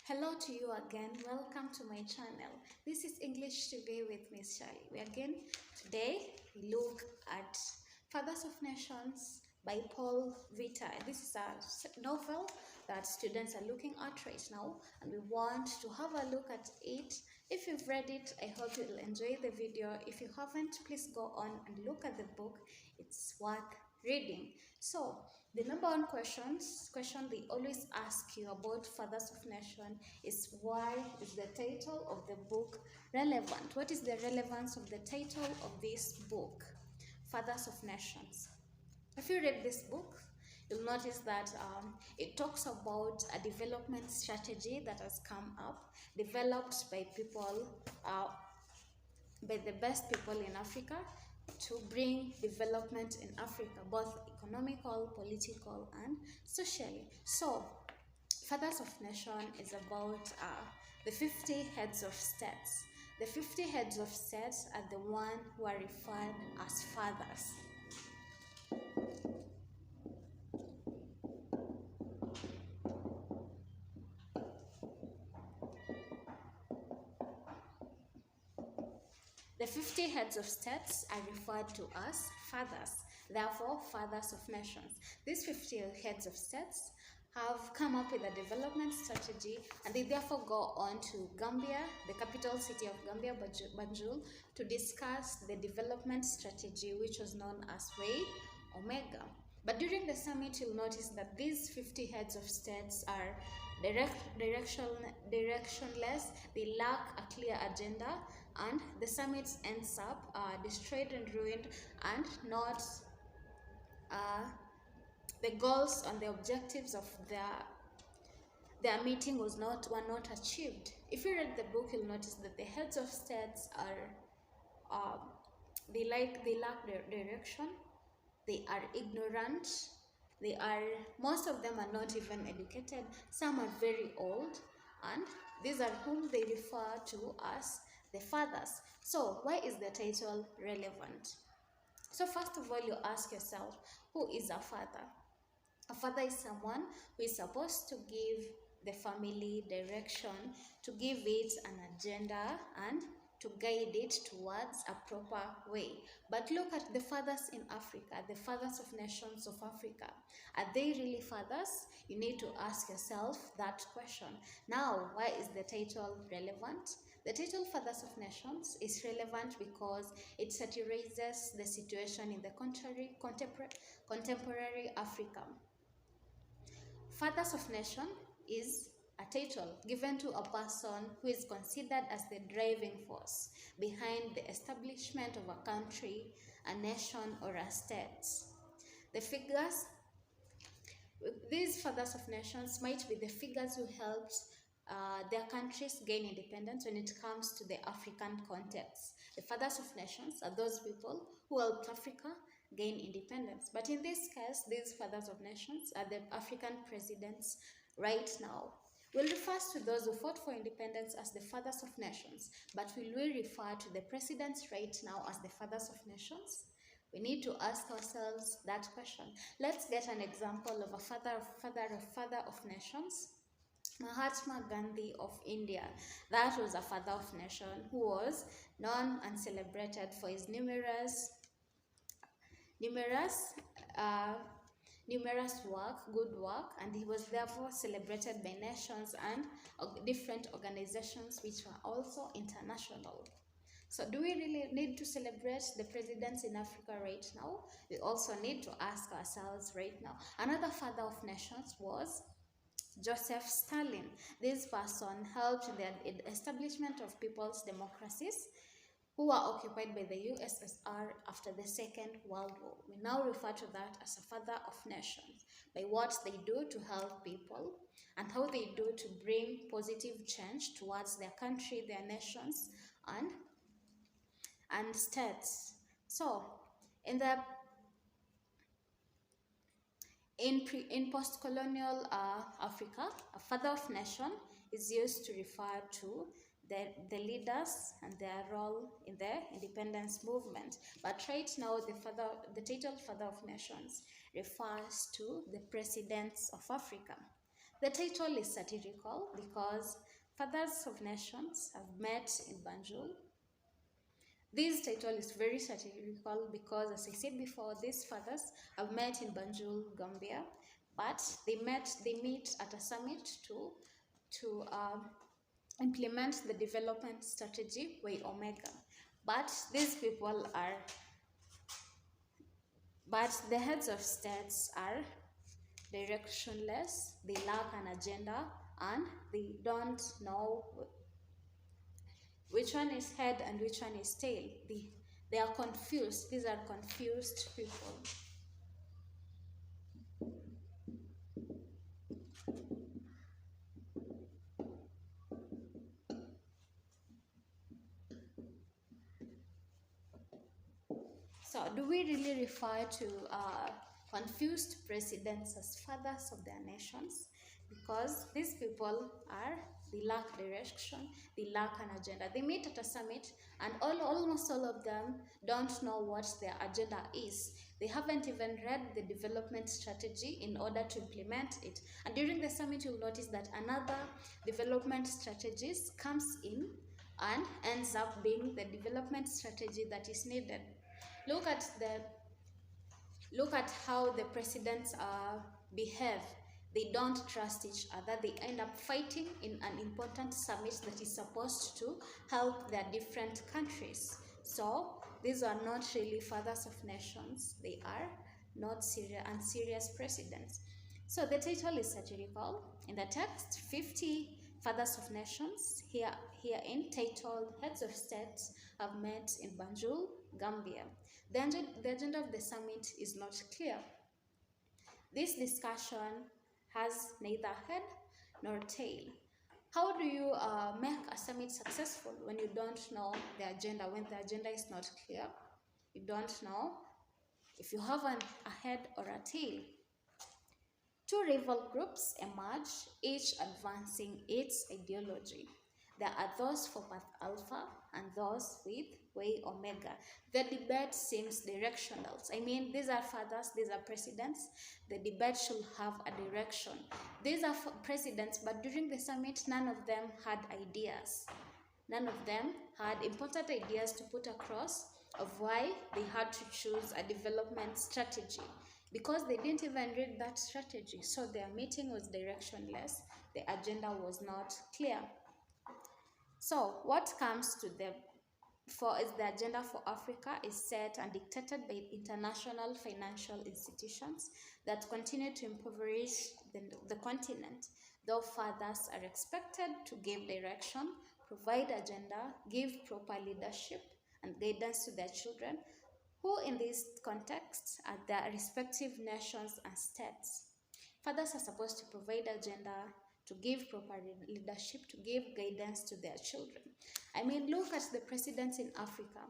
Hello to you again. Welcome to my channel. This is English Today with Miss Shali. Today we look at Fathers of Nations by Paul Vitta. This is a novel that students are looking at right now, and we want to have a look at it. If you've read it, I hope you'll enjoy the video. If you haven't, please go on and look at the book. It's worth reading. So the number one question they always ask you about Fathers of Nation is, why is the title of the book relevant? What is the relevance of the title of this book, Fathers of Nations? If you read this book, you'll notice that it talks about a development strategy that has come up, developed by people, by the best people in Africa, to bring development in Africa, both economical, political, and socially. So, Fathers of Nation is about the 50 heads of states. The 50 heads of states are the one who are referred as fathers. The 50 heads of states are referred to as fathers, therefore Fathers of Nations. These 50 heads of states have come up with a development strategy, and they therefore go on to Gambia, the capital city of Gambia, Banjul, to discuss the development strategy, which was known as Way Omega. But during the summit, you'll notice that these 50 heads of states are directionless. They lack a clear agenda, and the summit ends up destroyed and ruined, and not the goals and the objectives of their meeting were not achieved. If you read the book, you'll notice that the heads of states are they lack their direction. They are ignorant. Most of them are not even educated. Some are very old, and these are whom they refer to as the fathers. So why is the title relevant? So first of all, you ask yourself, who is a father? A father is someone who is supposed to give the family direction, to give it an agenda, and to guide it towards a proper way. But look at the fathers in Africa, the Fathers of Nations of Africa. Are they really fathers? You need to ask yourself that question. Now, why is the title relevant? The title Fathers of Nations is relevant because it satirizes the situation in the contemporary Africa. Fathers of Nation is a title given to a person who is considered as the driving force behind the establishment of a country, a nation, or a state. These Fathers of Nations might be the figures who helped their countries gain independence when it comes to the African context. The Fathers of Nations are those people who helped Africa gain independence. But in this case, these Fathers of Nations are the African presidents right now. We'll refer to those who fought for independence as the Fathers of Nations, but will we refer to the presidents right now as the Fathers of Nations? We need to ask ourselves that question. Let's get an example of a father of nations. Mahatma Gandhi of India. That was a father of nation who was known and celebrated for his numerous good work, and he was therefore celebrated by nations and different organizations which were also international. So do we really need to celebrate the presidents in Africa right now? We also need to ask ourselves right now. Another father of nations was Joseph Stalin. This person helped in the establishment of people's democracies who were occupied by the USSR after the Second World War. We now refer to that as a father of nations, by what they do to help people and how they do to bring positive change towards their country, their nations, and states. So, in post-colonial Africa, a father of nation is used to refer to the leaders and their role in the independence movement. But right now, the title Father of Nations refers to the presidents of Africa. The title is satirical because fathers of nations have met in Banjul. This title is very satirical because, as I said before, these fathers have met in Banjul, Gambia, but they meet at a summit to implement the development strategy way Omega. But these people are, but the heads of states are directionless. They lack an agenda and they don't know which one is head and which one is tail. They are confused. These are confused people. So, do we really refer to confused presidents as fathers of their nations? Because these people they lack direction, they lack an agenda. They meet at a summit, and almost all of them don't know what their agenda is. They haven't even read the development strategy in order to implement it. And during the summit, you'll notice that another development strategist comes in and ends up being the development strategy that is needed. Look at how the presidents behave. They don't trust each other. They end up fighting in an important summit that is supposed to help their different countries. So these are not really fathers of nations. They are not unserious presidents. So the title is satirical. In the text, 50 fathers of nations, herein titled Heads of States have met in Banjul, Gambia. The agenda of the summit is not clear. This discussion has neither head nor tail. How do you make a summit successful when you don't know the agenda, when the agenda is not clear? You don't know if you have a head or a tail. Two rival groups emerge, each advancing its ideology. There are those for Path Alpha and those with Way Omega. The debate seems directional. I mean, these are fathers, these are presidents. The debate should have a direction. These are presidents, but during the summit, none of them had ideas. None of them had important ideas to put across of why they had to choose a development strategy, because they didn't even read that strategy. So their meeting was directionless. The agenda was not clear. So what comes to them is the agenda for Africa is set and dictated by international financial institutions that continue to impoverish the continent. Though fathers are expected to give direction, provide agenda, give proper leadership and guidance to their children, who in this context are their respective nations and states. Fathers are supposed to provide agenda, to give proper leadership, to give guidance to their children. I mean, look at the presidents in Africa.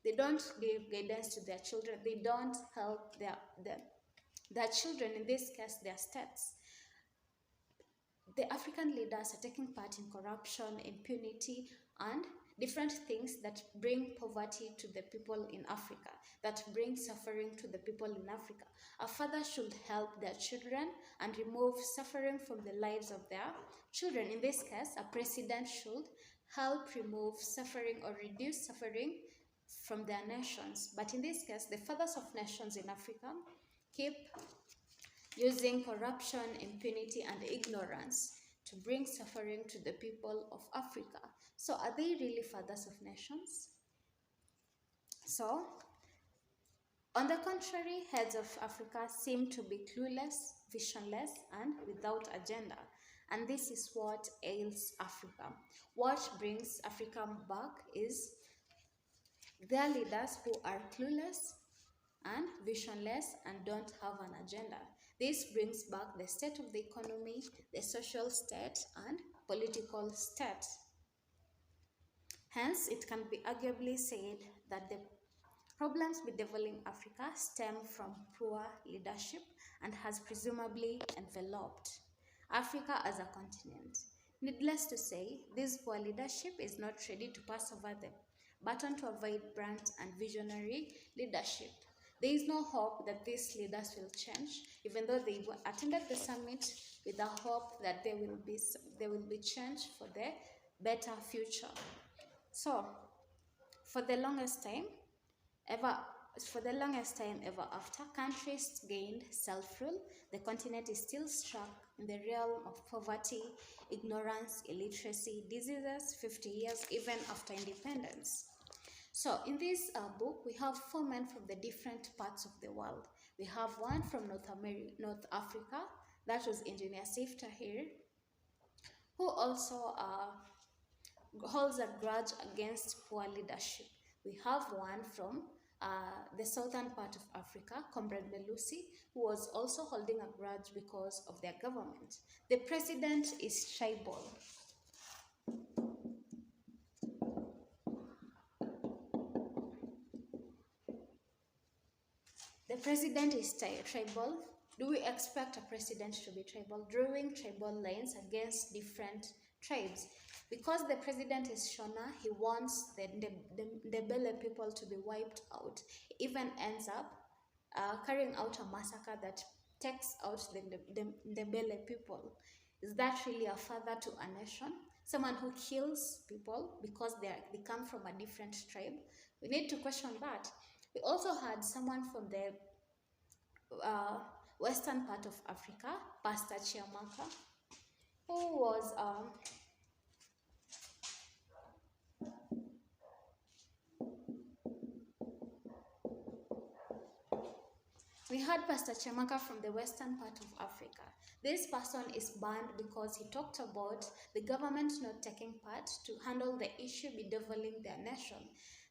They don't give guidance to their children. They don't help their children, in this case, their states. The African leaders are taking part in corruption, impunity, and different things that bring poverty to the people in Africa, that bring suffering to the people in Africa. A father should help their children and remove suffering from the lives of their children. In this case, a president should help remove suffering or reduce suffering from their nations. But in this case, the fathers of nations in Africa keep using corruption, impunity, and ignorance to bring suffering to the people of Africa. So are they really fathers of nations? So, on the contrary, heads of Africa seem to be clueless, visionless, and without agenda. And this is what ails Africa. What brings Africa back is their leaders who are clueless and visionless and don't have an agenda. This brings back the state of the economy, the social state, and political state. Hence, it can be arguably said that the problems bedeviling Africa stem from poor leadership and has presumably enveloped Africa as a continent. Needless to say, this poor leadership is not ready to pass over the baton to a vibrant and visionary leadership. There is no hope that these leaders will change. Even though they attended the summit with the hope that there will be change for the better future. So for the longest time ever ever after countries gained self-rule, the continent is still struck in the realm of poverty, ignorance, illiteracy, diseases 50 years even after independence. So in this book, we have four men from the different parts of the world. We have one from North Africa, that was Engineer Safta here, who also holds a grudge against poor leadership. We have one from the southern part of Africa, Comrade Melusi, who was also holding a grudge because of their government. The president is tribal. The president is tribal. Do we expect a president to be tribal? Drawing tribal lines against different tribes. Because the president is Shona, he wants the Ndebele people to be wiped out. He even ends up carrying out a massacre that takes out the Ndebele people. Is that really a father to a nation? Someone who kills people because they come from a different tribe? We need to question that. We also had someone from the western part of Africa, Pastor Chiamaka, who was we had Pastor Chiamaka from the western part of Africa. This person is banned because he talked about the government not taking part to handle the issue bedeviling their nation.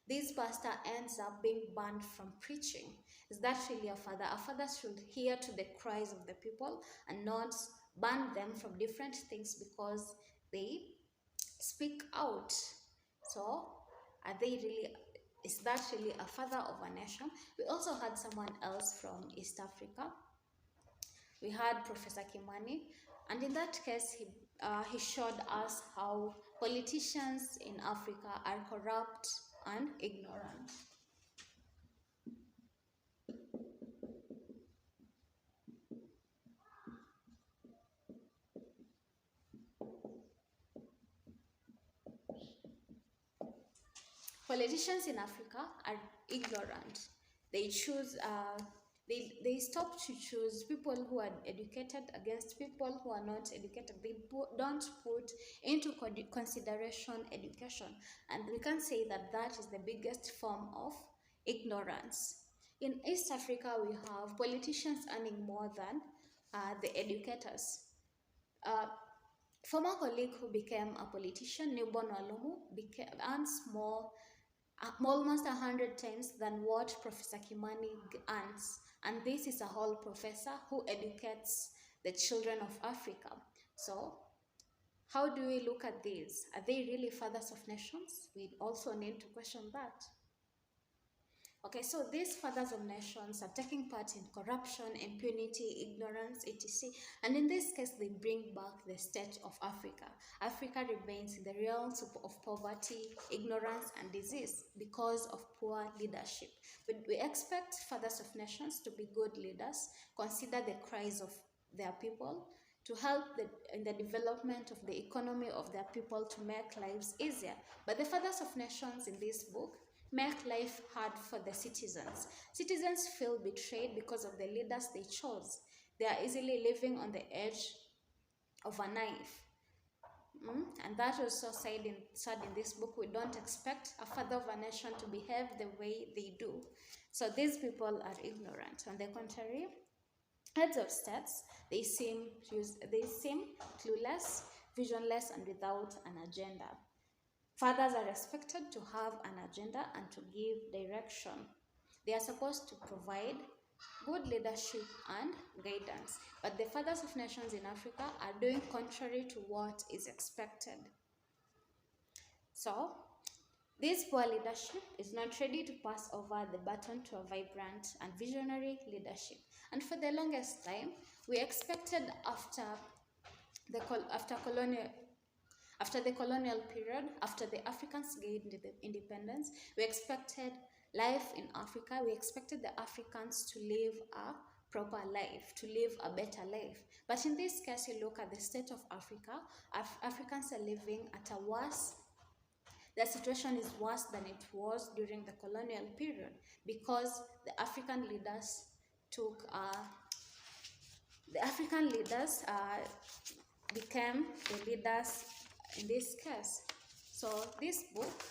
This pastor ends up being banned from preaching. Is that really a father? A father should hear to the cries of the people and not ban them from different things because they speak out. So, are they really, is that really a father of a nation? We also had someone else from East Africa. We had Professor Kimani, and in that case, he showed us how politicians in Africa are corrupt and ignorant. Politicians in Africa are ignorant. They choose, they stop to choose people who are educated against people who are not educated. They don't put into consideration education. And we can say that that is the biggest form of ignorance. In East Africa, we have politicians earning more than the educators. Former colleague who became a politician, Newborn Walumu, earns more, almost 100 times than what Professor Kimani earns. And this is a whole professor who educates the children of Africa. So, how do we look at these? Are they really fathers of nations? We also need to question that. Okay, so these fathers of nations are taking part in corruption, impunity, ignorance, etc. And in this case, they bring back the state of Africa. Africa remains in the realms of poverty, ignorance, and disease because of poor leadership. But we expect fathers of nations to be good leaders, consider the cries of their people, to help in the development of the economy of their people to make lives easier. But the fathers of nations in this book make life hard for the citizens. Citizens feel betrayed because of the leaders they chose. They are easily living on the edge of a knife. And that also said in this book. We don't expect a father of a nation to behave the way they do. So these people are ignorant. On the contrary, heads of states, they seem clueless, visionless, and without an agenda. Fathers are expected to have an agenda and to give direction. They are supposed to provide good leadership and guidance. But the fathers of nations in Africa are doing contrary to what is expected. So, this poor leadership is not ready to pass over the baton to a vibrant and visionary leadership. And for the longest time, we expected after the colonial period, after the Africans gained independence, we expected life in Africa. We expected the Africans to live a proper life, to live a better life. But in this case, you look at the state of Africa. Africans are living at a worse, the situation is worse than it was during the colonial period, because took the African leaders became the leaders in this case. So this book,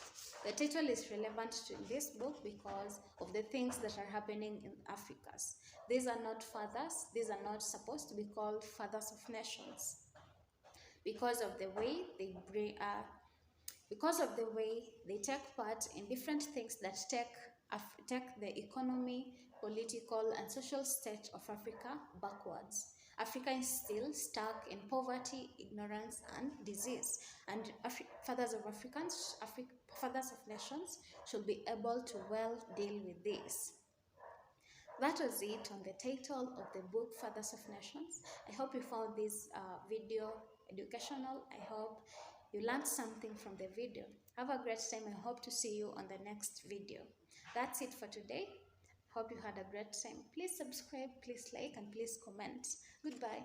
the title is relevant to this book because of the things that are happening in Africa. These are not fathers, these are not supposed to be called fathers of nations, because of the way they bring, because of the way they take part in different things that take the economy, political, and social state of Africa backwards. Africa is still stuck in poverty, ignorance, and disease. And fathers of fathers of nations should be able to well deal with this. That was it on the title of the book, Fathers of Nations. I hope you found this video educational. I hope you learned something from the video. Have a great time. I hope to see you on the next video. That's it for today. Hope you had a great time. Please subscribe, please like, and please comment. Goodbye.